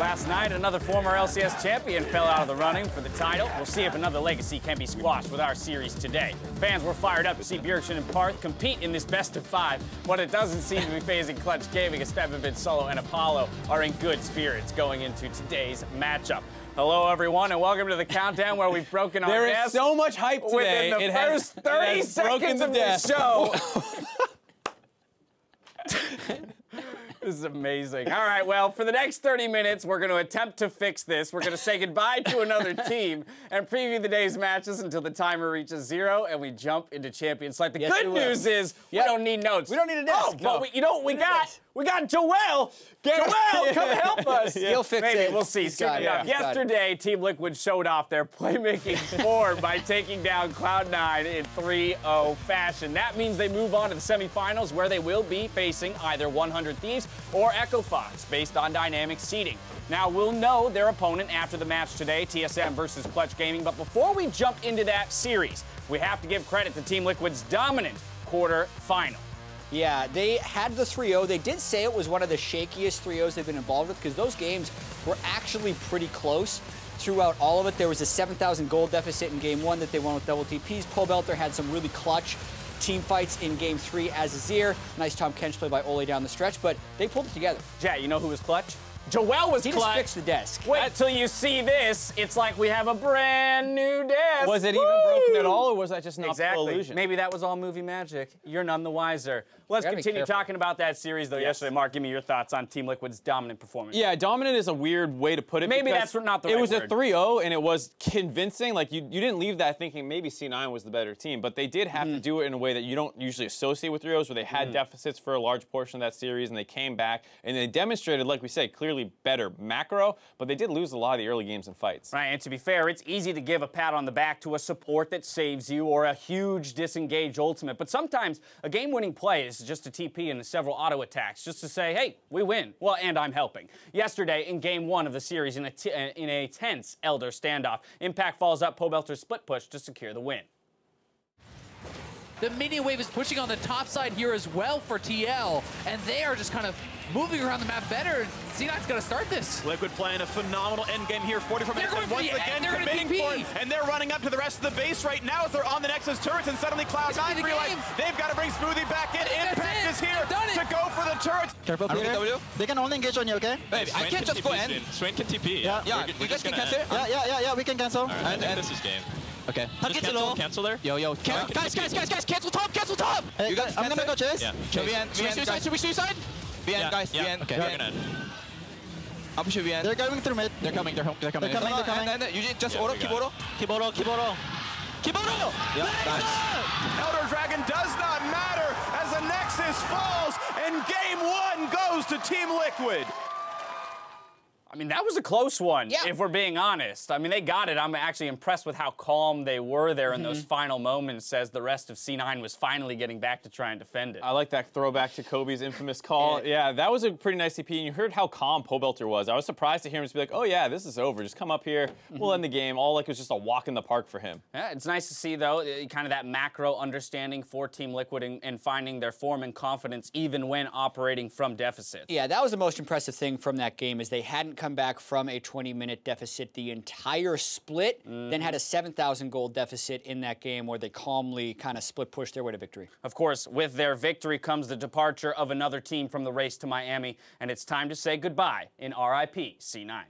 Last night, another former LCS champion fell out of the running for the title. We'll see if another legacy can be squashed with our series today. Fans were fired up to see Bjergsen and Parth compete in this best-of-5. What it doesn't seem to be phasing Clutch Gaming as Fevivin, Solo, and Apollo are in good spirits going into today's matchup. Hello, everyone, and welcome to the Countdown, where we've broken our There desk is so much hype today. within the first 30 seconds of the show. This is amazing. All right, well, for the next 30 minutes, we're going to attempt to fix this. We're going to say goodbye to another team and preview the day's matches until the timer reaches 0 and we jump into Champions Light. The good news is we don't need notes. We don't need a desk. Oh, no. But you know what we got? We got Joel. Joel, come help us. He'll fix it. Maybe, we'll see. Yesterday, Team Liquid showed off their playmaking form by taking down Cloud9 in 3-0 fashion. That means they move on to the semifinals, where they will be facing either 100 Thieves or Echo Fox, based on dynamic seeding. Now, we'll know their opponent after the match today, TSM versus Clutch Gaming. But before we jump into that series, we have to give credit to Team Liquid's dominant quarter-final. Yeah, they had the 3-0. They did say it was one of the shakiest 3-0s they've been involved with, because those games were actually pretty close throughout all of it. There was a 7,000 gold deficit in Game 1 that they won with double TPs. Pobelter had some really clutch team fights in Game 3 as Azir. Nice Tom Kench play by Ole down the stretch, but they pulled it together. Jet, you know who was clutch? Joel was He clutch. just fixed the desk. Wait till you see this. It's like we have a brand new desk. Was it even broken at all, or was that just an optical illusion? Maybe that was all movie magic. You're none the wiser. Let's continue talking about that series, though. Yesterday, Mark, give me your thoughts on Team Liquid's dominant performance. Yeah, dominant is a weird way to put it. Maybe that's not the right word. It was a 3-0, and it was convincing. Like, you didn't leave that thinking maybe C9 was the better team, but they did have to do it in a way that you don't usually associate with 3-0s, where they had deficits for a large portion of that series, and they came back, and they demonstrated, like we said, clearly better macro, but they did lose a lot of the early games and fights. Right, and to be fair, it's easy to give a pat on the back to a support that saves you or a huge disengaged ultimate, but sometimes a game-winning play is just a TP and several auto attacks, just to say, hey, we win. Well, and I'm helping. Yesterday, in Game 1 of the series, in a tense Elder standoff, Impact follows up Pobelter's split push to secure the win. The minion wave is pushing on the top side here as well for TL, and they are just kind of moving around the map better. C9's got to start this. Liquid playing a phenomenal endgame here, 44 minutes, and once again committing for it, and they're running up to the rest of the base right now as they're on the Nexus turrets, and suddenly Cloud9 realize they've got to bring Smoothie back in. Impact is here to go for the turrets. Careful, Peter. They can only engage on you, okay? Baby, I can't just go in. Swain can TP. Yeah, you guys can cancel? Yeah, we can cancel. Alright, I think this is game. Okay. Cancel there? Yo. Guys, cancel top! Hey, you guys, I'm gonna go chase. Yeah. Should we suicide? VN, guys, VN. Okay. We're gonna... I'll push you VN. They're going through mid. They're coming. They're coming. You just auto, keep auto. Keep auto. Yeah, nice. Elder Dragon does not matter as the Nexus falls, and Game 1 goes to Team Liquid. I mean, that was a close one, if we're being honest. I mean, they got it. I'm actually impressed with how calm they were there in those final moments as the rest of C9 was finally getting back to try and defend it. I like that throwback to Kobe's infamous call. Yeah, that was a pretty nice CP, and you heard how calm Pobelter was. I was surprised to hear him just be like, oh yeah, this is over. Just come up here. We'll end the game. All like it was just a walk in the park for him. Yeah, it's nice to see, though, kind of that macro understanding for Team Liquid and finding their form and confidence even when operating from deficits. Yeah, that was the most impressive thing from that game, is they hadn't come back from a 20-minute deficit the entire split, then had a 7,000 gold deficit in that game where they calmly kind of split pushed their way to victory. Of course, with their victory comes the departure of another team from the race to Miami, and it's time to say goodbye in RIP C9.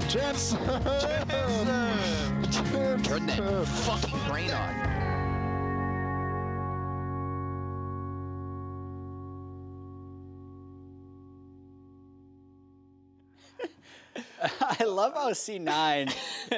Jensen! Turn that fucking brain on. I love how C9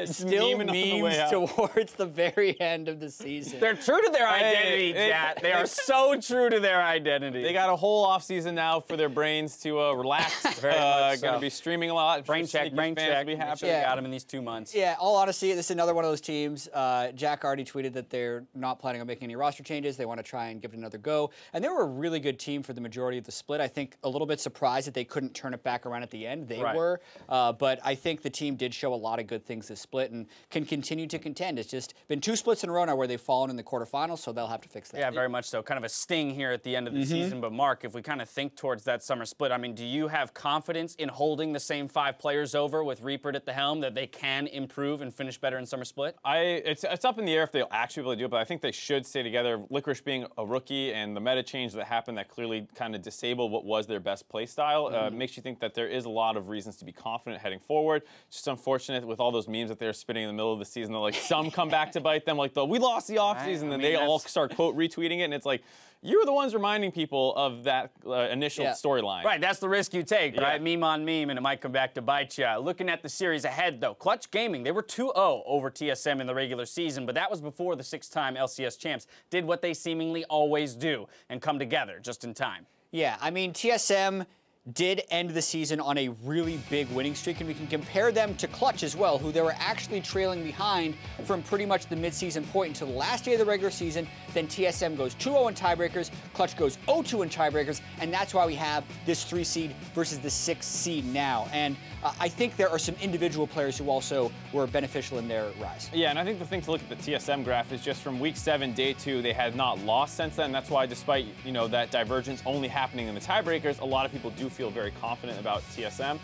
still memes towards the very end of the season. They're true to their identity, Kat. They are so true to their identity. They got a whole offseason now for their brains to relax. Very much so. Going to be streaming a lot. Brain check, brain check. Be happy. Yeah. Got them in these 2 months. Yeah, all honesty, this is another one of those teams. Jack already tweeted that they're not planning on making any roster changes. They want to try and give it another go. And they were a really good team for the majority of the split. I think a little bit surprised that they couldn't turn it back around at the end. They were. But I think the team did show a lot of good things this split and can continue to contend. It's just been 2 splits in a row now where they've fallen in the quarterfinals, so they'll have to fix that. Yeah, very much so. Kind of a sting here at the end of the season. But Mark, if we kind of think towards that summer split, I mean, do you have confidence in holding the same 5 players over with Reaper at the helm that they can improve and finish better in summer split? It's up in the air if they'll actually be able to do it, but I think they should stay together. Licorice being a rookie and the meta change that happened that clearly kind of disabled what was their best play style makes you think that there is a lot of reasons to be confident heading forward. It's just unfortunate with all those memes that they're spitting in the middle of the season that like some come back to bite them, like we lost the offseason, and then they all start quote retweeting it, and it's like, you're the ones reminding people of that initial storyline. Right, that's the risk you take, right? Meme on meme, and it might come back to bite you. Looking at the series ahead, though, Clutch Gaming, they were 2-0 over TSM in the regular season, but that was before the 6-time LCS champs did what they seemingly always do and come together just in time. Yeah, I mean, TSM did end the season on a really big winning streak, and we can compare them to Clutch as well, who they were actually trailing behind from pretty much the midseason point until the last day of the regular season. Then TSM goes 2-0 in tiebreakers, Clutch goes 0-2 in tiebreakers, and that's why we have this 3 seed versus the 6 seed now. And I think there are some individual players who also were beneficial in their rise. Yeah, and I think the thing to look at the TSM graph is just from week 7, day 2, they had not lost since then. That's why, despite that divergence only happening in the tiebreakers, a lot of people do feel very confident about TSM.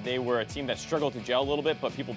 They were a team that struggled to gel a little bit, but people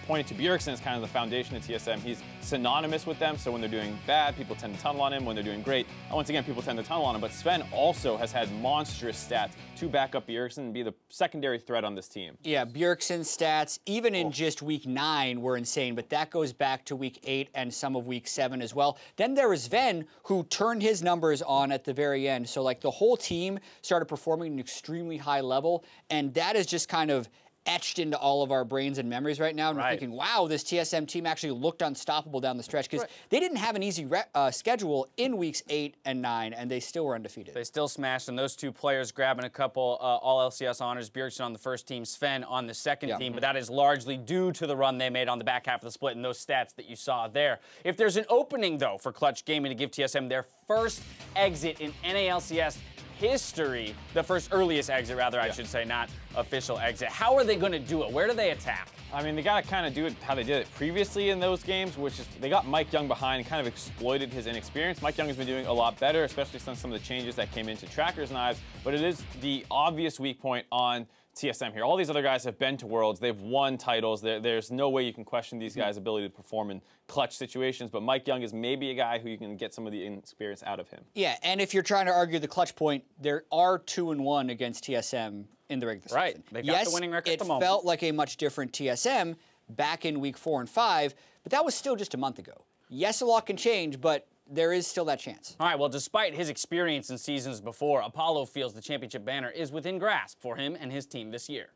pointed to Bjergsen as kind of the foundation of TSM. He's synonymous with them, so when they're doing bad, people tend to tunnel on him. When they're doing great, once again, people tend to tunnel on him. But Sven also has had monstrous stats to back up Bjergsen and be the secondary threat on this team. Yeah, Bjergsen's stats, even in just week 9, were insane, but that goes back to week 8 and some of week 7 as well. Then there was Sven, who turned his numbers on at the very end. So, like, the whole team started performing at an extremely high level, and that is just kind of etched into all of our brains and memories right now. And we're thinking, wow, this TSM team actually looked unstoppable down the stretch, because they didn't have an easy schedule in weeks 8 and 9, and they still were undefeated. They still smashed, and those 2 players grabbing a couple all LCS honors, Bjergsen on the first team, Sven on the second team, but that is largely due to the run they made on the back half of the split and those stats that you saw there. If there's an opening, though, for Clutch Gaming to give TSM their first exit in NALCS history, the first earliest exit, rather, I should say, not official exit. How are they going to do it? Where do they attack? I mean, they got to kind of do it how they did it previously in those games, which is they got Mike Young behind and kind of exploited his inexperience. Mike Young has been doing a lot better, especially since some of the changes that came into Tracker's Knives, but it is the obvious weak point on TSM here. All these other guys have been to Worlds. They've won titles. There's no way you can question these guys' ability to perform in clutch situations, but Mike Young is maybe a guy who you can get some of the inexperience out of him. Yeah, and if you're trying to argue the clutch point, there are 2-1 against TSM in the regular season. They got the winning record at the moment. It felt like a much different TSM back in week 4 and 5, but that was still just a month ago. Yes, a lot can change, but there is still that chance. All right, well, despite his experience in seasons before, Apollo feels the championship banner is within grasp for him and his team this year.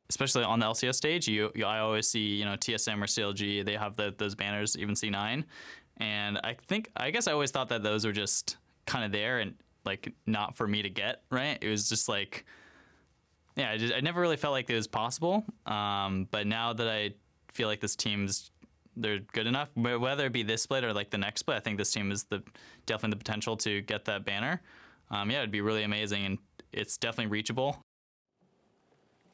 Especially on the LCS stage, I always see, TSM or CLG, they have those banners, even C9. And I guess I always thought that those were just kind of there and, like, not for me to get, right? It was just like, yeah, I never really felt like it was possible. But now that I feel like this team's, they're good enough, whether it be this split or like the next split, I think this team has definitely the potential to get that banner. Yeah, it'd be really amazing, and it's definitely reachable.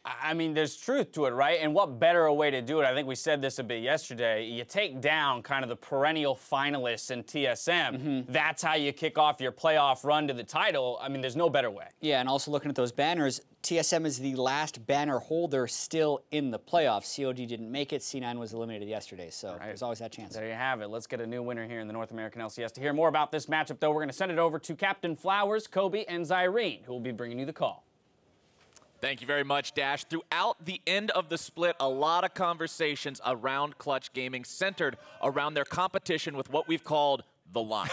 I mean, there's truth to it, right? And what better a way to do it? I think we said this a bit yesterday. You take down kind of the perennial finalists in TSM. That's how you kick off your playoff run to the title. I mean, there's no better way. Yeah, and also looking at those banners, TSM is the last banner holder still in the playoffs. COD didn't make it. C9 was eliminated yesterday, so there's always that chance. There you have it. Let's get a new winner here in the North American LCS. To hear more about this matchup, though, we're going to send it over to Captain Flowers, Kobe, and Zyrene, who will be bringing you the call. Thank you very much, Dash. Throughout the end of the split, a lot of conversations around Clutch Gaming centered around their competition with what we've called the line.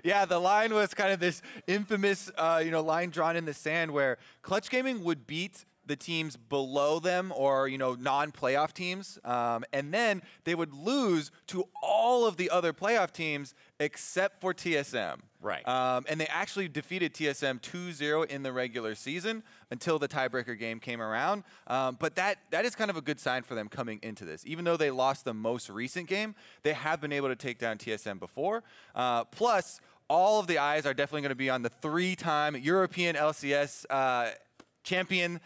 Yeah, the line was kind of this infamous, line drawn in the sand where Clutch Gaming would beat the teams below them or, non-playoff teams. And then they would lose to all of the other playoff teams except for TSM. Right. And they actually defeated TSM 2-0 in the regular season until the tiebreaker game came around. But that is kind of a good sign for them coming into this. Even though they lost the most recent game, they have been able to take down TSM before. Plus, all of the eyes are definitely going to be on the 3-time European LCS champion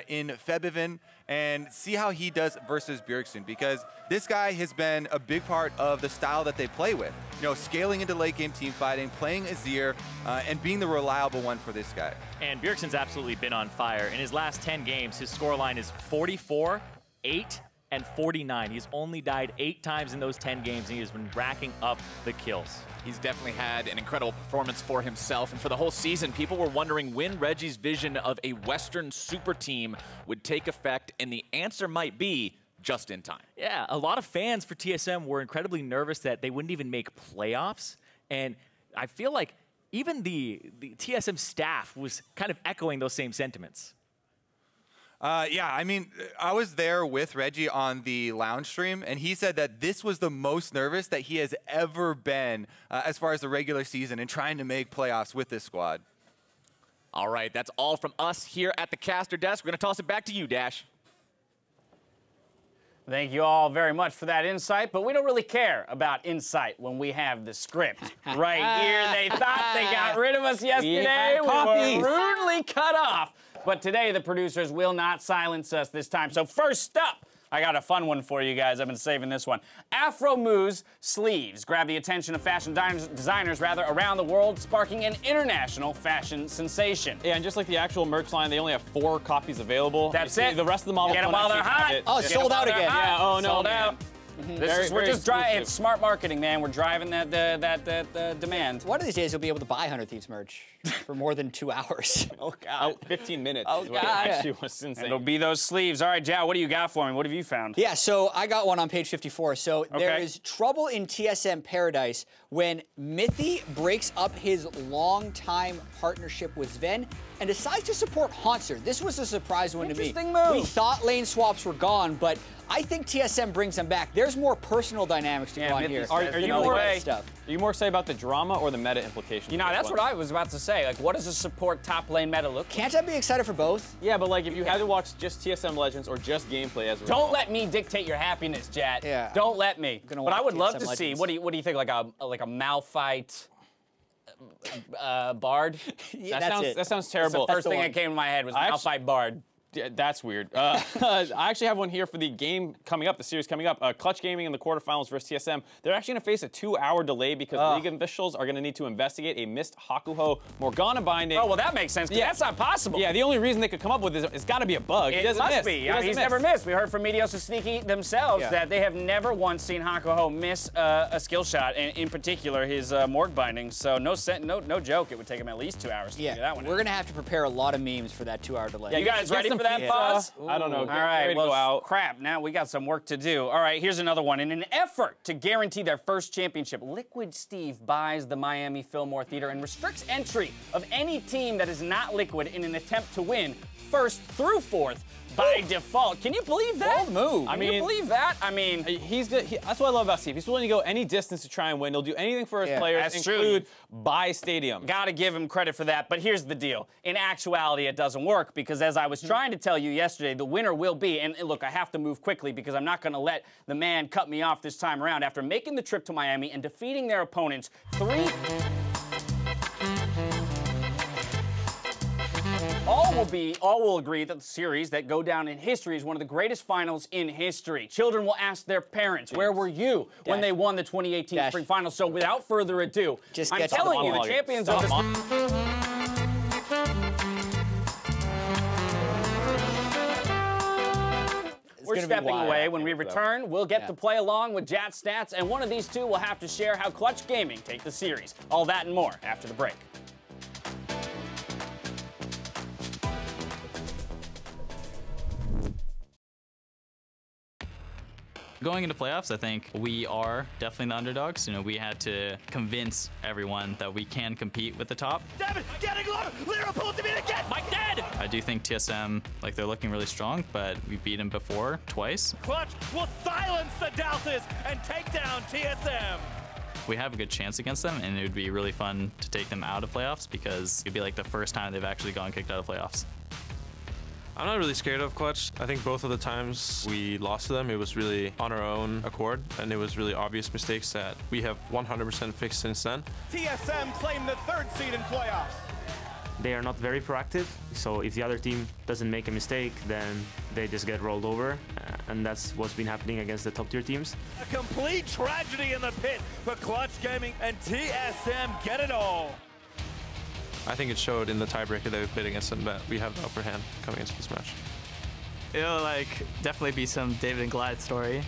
in Febiven, and see how he does versus Bjergsen, because this guy has been a big part of the style that they play with. Scaling into late game team fighting, playing Azir, and being the reliable one for this guy. And Bjergsen's absolutely been on fire. In his last 10 games, his scoreline is 44, 8, and 49. He's only died 8 times in those 10 games, and he has been racking up the kills. He's definitely had an incredible performance for himself, and for the whole season, people were wondering when Reggie's vision of a Western super team would take effect, and the answer might be just in time. Yeah, a lot of fans for TSM were incredibly nervous that they wouldn't even make playoffs, and I feel like even the TSM staff was kind of echoing those same sentiments. Yeah, I mean, I was there with Reggie on the lounge stream, and he said that this was the most nervous that he has ever been as far as the regular season and trying to make playoffs with this squad. All right, that's all from us here at the caster desk. We're going to toss it back to you, Dash. Thank you all very much for that insight, but we don't really care about insight when we have the script right here. They thought they got rid of us yesterday. We were rudely cut off. But today, the producers will not silence us this time. So first up, I got a fun one for you guys. I've been saving this one. Afro Moose sleeves grab the attention of fashion designers around the world, sparking an international fashion sensation. Yeah, and just like the actual merch line, they only have 4 copies available. That's it. The rest of the models get them while they're hot. Oh, sold out again. Yeah, oh no, sold out. We're just driving. It's smart marketing, man. We're driving that demand. One of these days, you'll be able to buy 100 Thieves merch for more than 2 hours. Oh, God. 15 minutes. Oh, God. Actually was insane. It'll be those sleeves. All right, Jao, what do you got for me? What have you found? Yeah, so I got one on page 54. So there is trouble in TSM Paradise when Mithy breaks up his long-time partnership with Sven and decides to support Haunter. This was a surprise one to me. Interesting move. We thought lane swaps were gone, but I think TSM brings them back. There's more personal dynamics to go on here. Are you more excited about the drama or the meta implications? That's what I was about to say. Like, what does a support top lane meta look like? Can't I be excited for both? Yeah, but like if you had to watch just TSM Legends or just gameplay as a Don't let me dictate your happiness, Jat. Yeah. Don't let me. But I would love to see. Legends. What do you think? Like a Malphite Bard? Yeah, that sounds terrible. The first thing that came to my head was Malphite Bard. Yeah, that's weird. I actually have one here for the game coming up, the series coming up. Clutch Gaming in the quarterfinals versus TSM. They're actually going to face a 2-hour delay because league officials are going to need to investigate a missed Hakuho Morgana binding. Oh, well, that makes sense. Yeah, that's not possible. Yeah, the only reason they could come up with is it's got to be a bug. It must be. He's never missed. We heard from Meteos and Sneaky themselves that they have never once seen Hakuho miss a skill shot, and in particular his Morg binding. So no joke, it would take him at least 2 hours to figure that one out. We're going to have to prepare a lot of memes for that 2-hour delay. Yeah, you guys ready for that, Pause? I don't know. All right, well, crap. Now we got some work to do. All right, here's another one. In an effort to guarantee their first championship, Liquid Steve buys the Miami Fillmore Theater and restricts entry of any team that is not Liquid in an attempt to win first through fourth by default. Can you believe that? Bold move. Can you believe that? I mean, he's good. That's what I love about Steve. He's willing to go any distance to try and win. He'll do anything for his players, include buy stadium. Gotta give him credit for that. But here's the deal. In actuality, it doesn't work because as I was trying to tell you yesterday, the winner will be, and look, I have to move quickly because I'm not gonna let the man cut me off this time around. After making the trip to Miami and defeating their opponents, all will agree that the series that go down in history is one of the greatest finals in history. Children will ask their parents, where were you when they won the 2018 Spring Finals? So without further ado, I'm telling you, the champions of this... We're stepping away. When we return, we'll get to play along with Jat Stats, and one of these two will have to share how Clutch Gaming take the series. All that and more after the break. Going into playoffs, I think we are definitely the underdogs. We had to convince everyone that we can compete with the top. Devin, getting low! Lyra pulls him in again! Mike dead! I do think TSM, like, they're looking really strong, but we beat them before, twice. Clutch will silence the doubters and take down TSM. We have a good chance against them, and it would be really fun to take them out of playoffs because it'd be like the first time they've actually gone kicked out of playoffs. I'm not really scared of Clutch. I think both of the times we lost to them, it was really on our own accord, and it was really obvious mistakes that we have 100% fixed since then. TSM claimed the 3rd seed in playoffs. They are not very proactive, so if the other team doesn't make a mistake, then they just get rolled over, and that's what's been happening against the top-tier teams. A complete tragedy in the pit for Clutch Gaming, and TSM get it all. I think it showed in the tiebreaker that we played against them that we have the upper hand coming into this match. It'll like definitely be some David and Goliath story.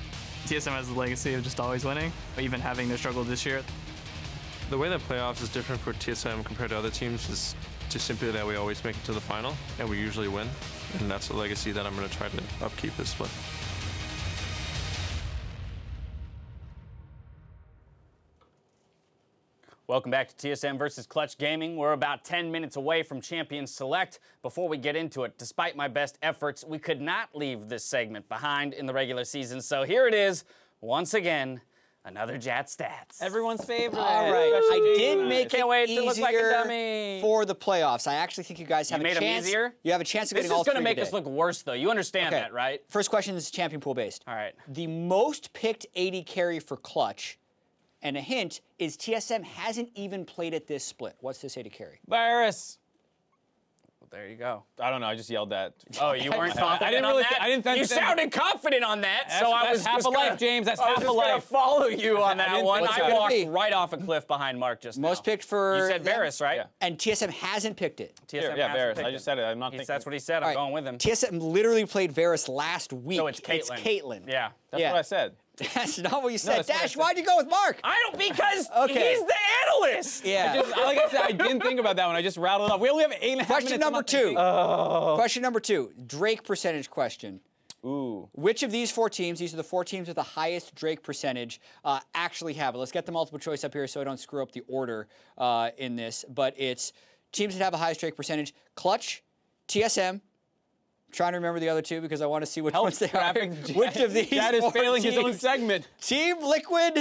TSM has the legacy of just always winning, even having their struggle this year. The way that playoffs is different for TSM compared to other teams is just simply that we always make it to the final, and we usually win. And that's a legacy that I'm going to try to upkeep this split. Welcome back to TSM versus Clutch Gaming. We're about 10 minutes away from Champions Select. Before we get into it, despite my best efforts, we could not leave this segment behind in the regular season. So here it is, once again, another Jat Stats. Everyone's favorite. All right, I did make Can't it wait to look like a easier dummy. for the playoffs. I actually think you guys have You a made chance. them easier? You have a chance of This getting is all going to three make today. us look worse, though. You understand Okay. that, right? First question is champion pool based. All right. The most picked AD carry for Clutch, and a hint, is TSM hasn't even played at this split. What's this AD carry? Virus. Well, there you go. I don't know. I just yelled that. Oh, you weren't confident I didn't on really. that? I didn't think You sounded confident on that, so I was half just a life, gonna- James. That's I was half a just gonna life. follow you on that one. what's I it walked gonna be? right off a cliff behind Mark just now. Most picked for You said them? Varus, right? Yeah. And TSM hasn't picked it. TSM Yeah, hasn't Varus. picked I just said it. I'm not thinking. That's what he said. I'm All right. going with him. TSM literally played Varus last week. So it's Caitlyn. It's Caitlyn. Yeah. That's what I said. That's not what you said. that's what I Dash, said. why'd you go with Mark? I don't, because Okay. he's the analyst. Yeah. Like I said, I didn't think about that one. I just rattled it off. We only have 8.5 Question minutes. number 2. Question number 2. Drake percentage question. Ooh. Which of these 4 teams, these are the 4 teams with the highest Drake percentage, actually have it? Let's get the multiple choice up here so I don't screw up the order in this. But it's teams that have the highest Drake percentage. Clutch, TSM. Trying to remember the other 2 because I want to see which ones they are. Which of these Dad is 4 failing his own teams? segment. Team Liquid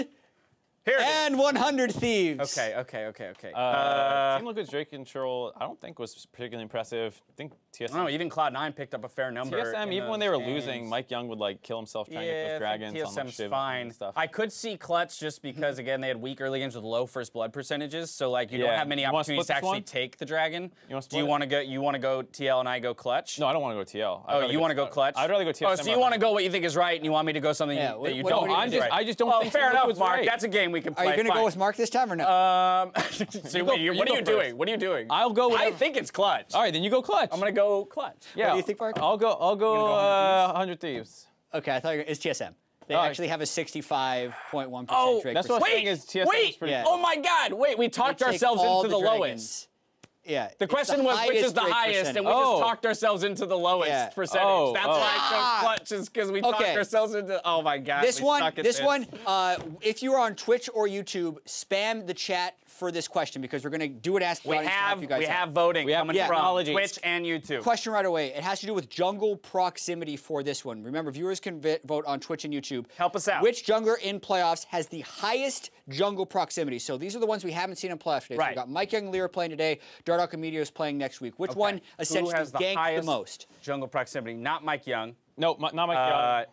Here it is. and 100 Thieves. Okay. Team Liquid's Drake control, I don't think was particularly impressive. I think TSM. No, even Cloud9 picked up a fair number. TSM, in even when they those were games. losing, Mike Young would like kill himself trying to get Yeah, those dragons I think on like TSM's Shiv fine. and stuff. I could see Clutch just because, again, they had weak early games with low first blood percentages, so like you don't Yeah. have many You wanna opportunities to split this actually one? take the dragon. You wanna Do split you it? want to go? You want to go TL and I go Clutch? No, I don't want to go TL. Oh, you want to go Clutch? I'd rather go TSM. Oh, so you want to go what you think is right, and you want me to go something Yeah, that you what don't do you think think? is right. I just don't Well, think fair Team enough, Liquid's Mark. right. That's a game we can Are play. you going to Fine. go with Mark this time or no? So what are you doing? first. What are you doing? I'll go with. I think it's Clutch. All right, then you go Clutch. I'm gonna go Clutch. Yeah. What do you think, Mark? I'll go. You're gonna go 100 Thieves. Okay, I thought you were, it's TSM. They Oh, actually have a 65.1% Oh, Drake that's what percentage. I'm saying is TSM is Wait! pretty. Yeah. Oh my God! Wait, we They talked take ourselves all into the dragons. lowest. Yeah. The question was which is the highest, and we just talked ourselves into the lowest Yeah. percentage. Oh, That's oh. why I chose Clutch, is because we talked Okay. ourselves into. Oh my God! This we one, suck at this one. If you are on Twitch or YouTube, spam the chat for this question because we're going to do an Ask the We Audience now if you guys have voting coming from technologies. Twitch and YouTube. Question right away. It has to do with jungle proximity for this one. Remember, viewers can vote on Twitch and YouTube. Help us out. Which jungler in playoffs has the highest jungle proximity? So these are the ones we haven't seen in playoffs today. So Right. we've got Mike Young, Lear playing today. Dardock and Meteos playing next week. Which one essentially Who has the ganks the highest most? jungle proximity? Not Mike Young. No, not Mike Young.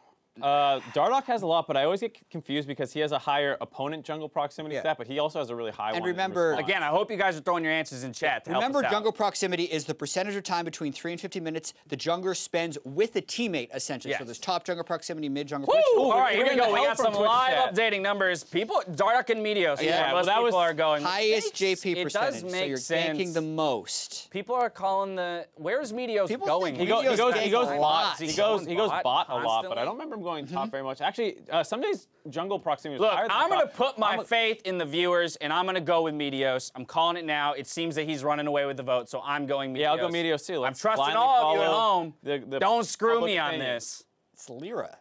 Dardock has a lot, but I always get confused because he has a higher opponent jungle proximity stat, but he also has a really high one. And in remember- response. Again, I hope you guys are throwing your answers in chat to Remember, help us out. jungle proximity is the percentage of time between 3 and 50 minutes the jungler spends with a teammate, essentially. So Yes. there's top jungle proximity, mid jungle Woo! proximity. All right, here we we're go. getting We got help from some Twitch live chat. updating numbers. People, Dardock and Meteos. Yeah, most well, that people was are going. Highest JP It percentage. does make so you're sense. ganking the most. People are calling the. Where's Meteos People going? think He goes Meteos bot. gank He a goes lot. bot a lot, but Constantly? I don't remember him going top very much. Actually, some days jungle proximity was Look, higher than I'm going to top. put my faith in the viewers, and I'm going to go with Meteos. I'm calling it now. It seems that he's running away with the vote, so I'm going Meteos. Yeah, I'll go Meteos too. I'm Let's trusting blindly all of you at follow home. the Don't screw public me on opinion. this. It's Lyra.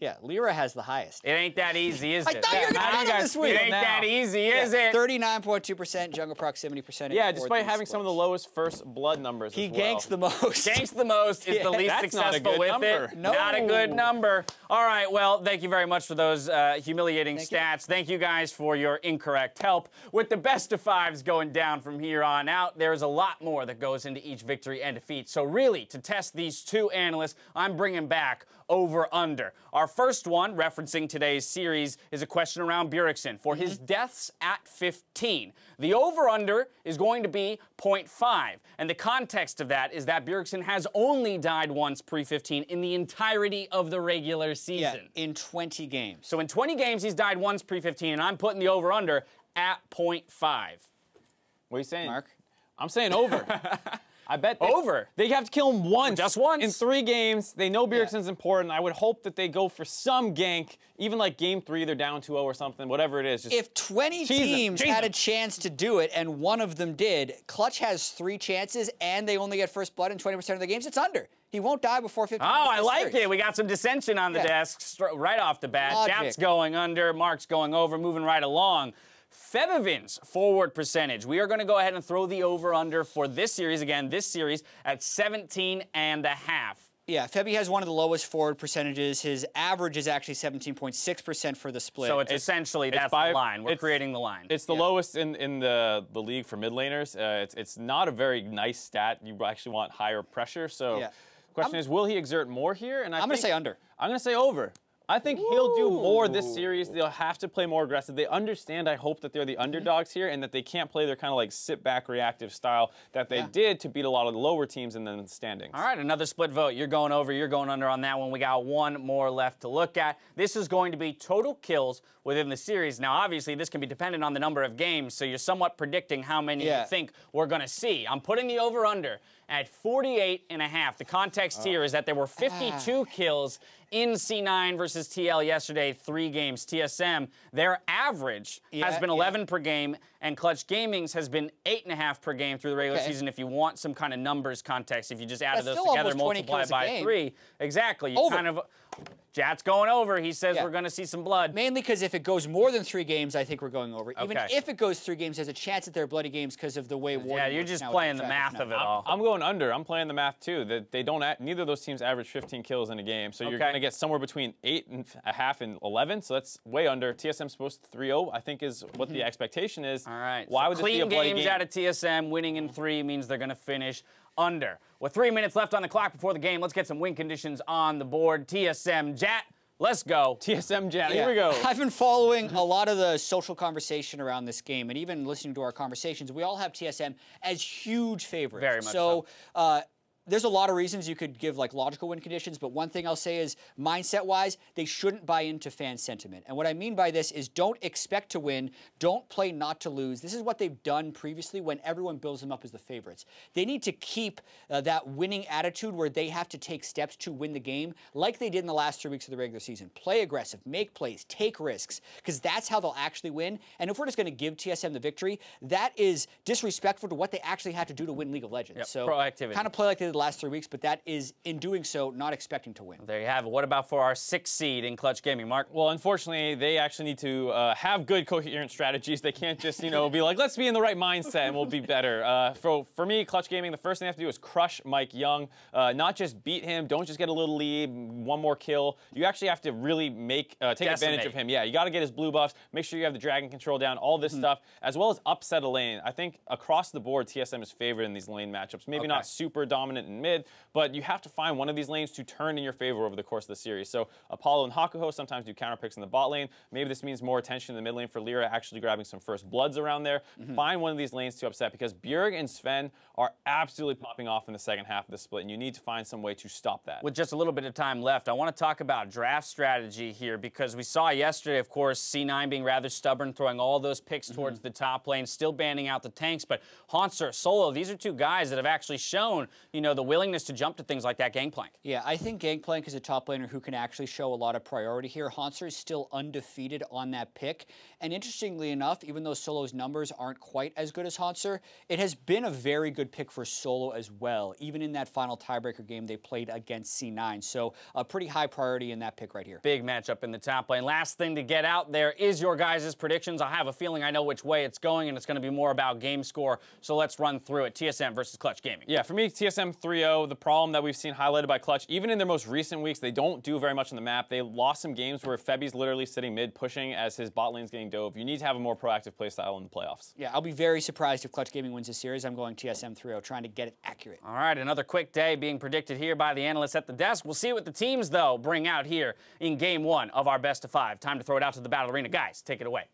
Yeah, Lyra has the highest. It ain't that easy, is it? I thought you were going to have this week. It ain't that easy, is it? 39.2%, jungle proximity percentage. Yeah, despite having some of the lowest first blood numbers He as well. ganks the most. Ganks the most, is the least That's successful not a good with number. it. No. Not a good number. All right, well, thank you very much for those humiliating stats. Thank you guys for your incorrect help. With the best of fives going down from here on out, there's a lot more that goes into each victory and defeat. So really, to test these two analysts, I'm bringing back over-under. Our first one, referencing today's series, is a question around Bjergsen for his deaths at 15. The over-under is going to be 0.5, and the context of that is that Bjergsen has only died once pre-15 in the entirety of the regular season. Yeah, in 20 games. So in 20 games, he's died once pre-15, and I'm putting the over-under at 0.5. What are you saying? Mark? I'm saying over. I bet over. They have to kill him once. Just once. In 3 games. They know Bjergsen's important. I would hope that they go for some gank, even like game 3, they're down 2-0 or something, whatever it is. Just if 20 teams had a chance to do it and one of them did, Clutch has 3 chances and they only get first blood in 20% of the games, it's under. He won't die before 15. Oh, I like it. We got some dissension on the desk right off the bat. Jat's going under, Mark's going over, moving right along. Febivin's forward percentage. We are going to go ahead and throw the over-under for this series, again, this series, at 17.5. Yeah, Febby has one of the lowest forward percentages. His average is actually 17.6% for the split. So it's essentially, that's the line. We're creating the line. It's the lowest in the league for mid laners. It's not a very nice stat. You actually want higher pressure. So the question is, will he exert more here? And I'm going to say under. I'm going to say over. I think he'll do more this series. They'll have to play more aggressive. They understand, I hope, that they're the underdogs here and that they can't play their kind of like sit-back reactive style that they did to beat a lot of the lower teams in the standings. All right, another split vote. You're going over, you're going under on that one. We got one more left to look at. This is going to be total kills within the series. Now, obviously, this can be dependent on the number of games, so you're somewhat predicting how many you think we're going to see. I'm putting the over-under at 48.5. The context here is that there were 52 kills in C9 versus TL yesterday, 3 games. TSM, their average has been 11 per game, and Clutch Gaming's has been 8.5 per game through the regular season. If you want some kind of numbers context, if you just added those together, multiply by 3. Exactly. You kind of... Jat's going over. He says we're going to see some blood. Mainly because if it goes more than 3 games, I think we're going over. Even if it goes 3 games, there's a chance that they're bloody games because of the way Warden you're just playing the math of it all. I'm going under. I'm playing the math too. That they don't. Neither of those teams average 15 kills in a game, so you're going to get somewhere between 8.5 and 11. So that's way under. TSM's supposed to 3-0. I think is what the expectation is. All right. Why so would this be a bloody clean games game? out of TSM, winning in 3 means they're going to finish under. With 3 minutes left on the clock before the game, let's get some win conditions on the board. TSM, Jat. Let's go. TSM Jat, here we go. I've been following a lot of the social conversation around this game, and even listening to our conversations, we all have TSM as huge favorites. Very much so. There's a lot of reasons you could give like logical win conditions, but one thing I'll say is mindset-wise, they shouldn't buy into fan sentiment. And what I mean by this is don't expect to win, don't play not to lose. This is what they've done previously when everyone builds them up as the favorites. They need to keep that winning attitude where they have to take steps to win the game like they did in the last 3 weeks of the regular season. Play aggressive, make plays, take risks, because that's how they'll actually win. And if we're just going to give TSM the victory, that is disrespectful to what they actually had to do to win League of Legends. So proactivity. Kind of play like they did the last 3 weeks, but that is, in doing so, not expecting to win. There you have it. What about for our 6th seed in Clutch Gaming, Mark? Well, unfortunately, they actually need to have good, coherent strategies. They can't just, be like, let's be in the right mindset and we'll be better. For me, Clutch Gaming, the first thing they have to do is crush Mike Young. Not just beat him. Don't just get a little lead, 1 more kill. You actually have to really take advantage of him. Yeah, you got to get his blue buffs. Make sure you have the dragon control down, all this stuff, as well as upset a lane. I think across the board, TSM is favored in these lane matchups. Maybe not super dominant in mid, but you have to find one of these lanes to turn in your favor over the course of the series. So Apollo and Hakuho sometimes do counter picks in the bot lane. Maybe this means more attention in the mid lane for Lyra, actually grabbing some first bloods around there. Find one of these lanes to upset, because Bjerg and Sven are absolutely popping off in the second half of the split, and you need to find some way to stop that. With just a little bit of time left, I want to talk about draft strategy here, because we saw yesterday, of course, C9 being rather stubborn, throwing all those picks towards the top lane, still banning out the tanks, but Haunter, Solo, these are 2 guys that have actually shown, the the willingness to jump to things like that Gangplank. Yeah, I think Gangplank is a top laner who can actually show a lot of priority here. Hansar is still undefeated on that pick. And interestingly enough, even though Solo's numbers aren't quite as good as Hansar, it has been a very good pick for Solo as well, even in that final tiebreaker game they played against C9. So a pretty high priority in that pick right here. Big matchup in the top lane. Last thing to get out there is your guys' predictions. I have a feeling I know which way it's going, and it's going to be more about game score. So let's run through it. TSM versus Clutch Gaming. Yeah, for me, TSM 3-0, the problem that we've seen highlighted by Clutch, even in their most recent weeks, they don't do very much on the map. They lost some games where Febi's literally sitting mid pushing as his bot lane's getting dove. You need to have a more proactive playstyle in the playoffs. Yeah, I'll be very surprised if Clutch Gaming wins this series. I'm going TSM 3-0, trying to get it accurate. All right, another quick day being predicted here by the analysts at the desk. We'll see what the teams, though, bring out here in Game 1 of our best of 5. Time to throw it out to the Battle Arena. Guys, take it away.